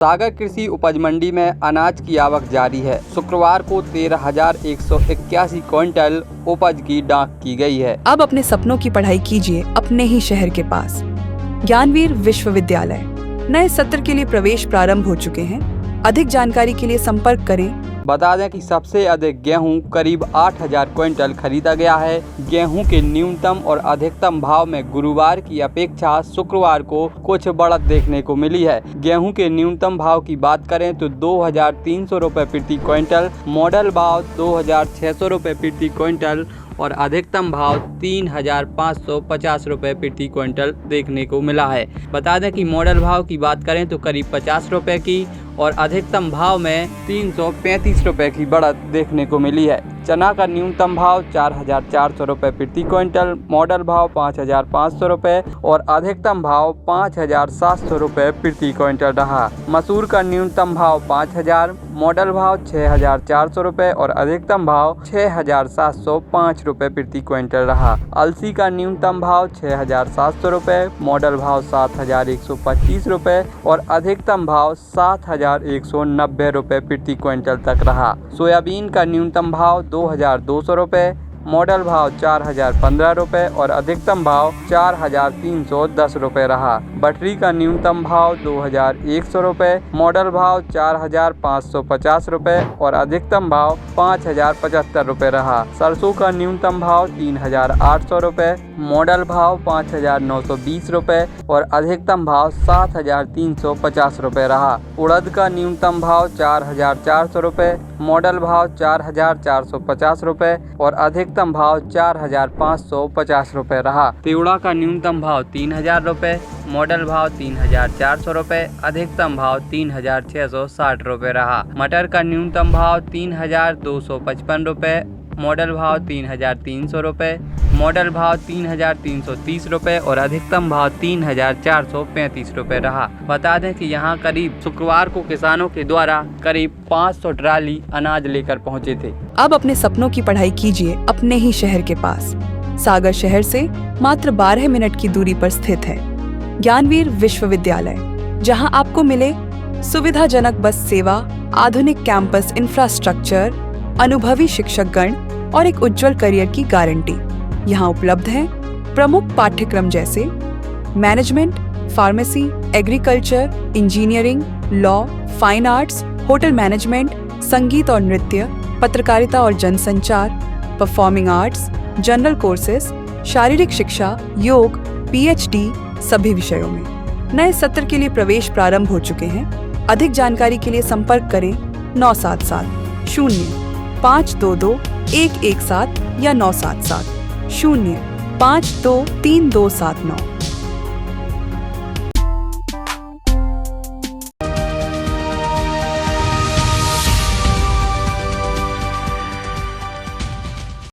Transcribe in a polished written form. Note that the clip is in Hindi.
सागर कृषि उपज मंडी में अनाज की आवक जारी है। शुक्रवार को 13,181 क्विंटल उपज की डाक की गई है। अब अपने सपनों की पढ़ाई कीजिए अपने ही शहर के पास। ज्ञानवीर विश्वविद्यालय नए सत्र के लिए प्रवेश प्रारंभ हो चुके हैं। अधिक जानकारी के लिए संपर्क करें। बता दें कि सबसे अधिक गेहूं करीब 8,000 क्विंटल खरीदा गया है। गेहूं के न्यूनतम और अधिकतम भाव में गुरुवार की अपेक्षा शुक्रवार को कुछ बढ़त देखने को मिली है। गेहूं के न्यूनतम भाव की बात करें तो 2,300 रुपये प्रति क्विंटल, मॉडल भाव 2,600 रुपये प्रति क्विंटल और अधिकतम भाव 3,550 रुपये प्रति क्विंटल देखने को मिला है। बता दें कि मॉडल भाव की बात करें तो करीब 50 रुपये की और अधिकतम भाव में 335 रुपये की बढ़त देखने को मिली है। चना का न्यूनतम भाव 4,400 रुपये प्रति क्विंटल, मॉडल भाव 5,500 रुपये और अधिकतम भाव 5,700 रुपये प्रति क्विंटल रहा। मसूर का न्यूनतम भाव 5,000, मॉडल भाव 6,400 रुपये और अधिकतम भाव 6,705 रुपये प्रति क्विंटल रहा। अलसी का न्यूनतम भाव 6,700 रुपये, मॉडल भाव 7,125 रुपये और अधिकतम भाव 7,190 रुपये प्रति क्विंटल तक रहा। सोयाबीन का न्यूनतम भाव 2,200 रुपये, मॉडल भाव 4,015 रुपये और अधिकतम भाव 4,310 रुपये रहा। बटरी का न्यूनतम भाव 2,100 रुपये, मॉडल भाव 4,550 रुपये और अधिकतम भाव 5,075 रुपये रहा। सरसों का न्यूनतम भाव 3,800 रुपये, मॉडल भाव 5,920 रुपये और अधिकतम भाव 7,350 रुपये रहा। उड़द का न्यूनतम भाव 4,400 रुपये, मॉडल भाव 4,450 रुपये और अधिकतम भाव 4,550 रुपये रहा। तिवड़ा का न्यूनतम भाव 3,000 रुपये, मॉडल भाव 3,400 रुपये, अधिकतम भाव 3,660 रुपये रहा। मटर का न्यूनतम भाव 3,255 रुपये, मॉडल भाव 3,300 रुपये, मॉडल भाव 3,330 रुपये और अधिकतम भाव 3,435 रुपये रहा। बता दें कि यहाँ करीब शुक्रवार को किसानों के द्वारा करीब 500 ट्राली अनाज लेकर पहुँचे थे। अब अपने सपनों की पढ़ाई कीजिए अपने ही शहर के पास। सागर शहर से मात्र 12 मिनट की दूरी पर स्थित है ज्ञानवीर विश्वविद्यालय, जहां आपको मिले सुविधाजनक बस सेवा, आधुनिक कैंपस इंफ्रास्ट्रक्चर, अनुभवी शिक्षकगण और एक उज्जवल करियर की गारंटी। यहाँ उपलब्ध हैं प्रमुख पाठ्यक्रम जैसे management, pharmacy, agriculture, engineering, law, fine arts, hotel management, संगीत और नृत्य, पत्रकारिता और जनसंचार, परफॉर्मिंग आर्ट्स, जनरल कोर्सेज, शारीरिक शिक्षा, योग, पीएचडी सभी विषयों में। नए सत्र के लिए प्रवेश प्रारंभ हो चुके हैं। अधिक जानकारी के लिए संपर्क करें 977 0 522 117 या 977 0 523 279।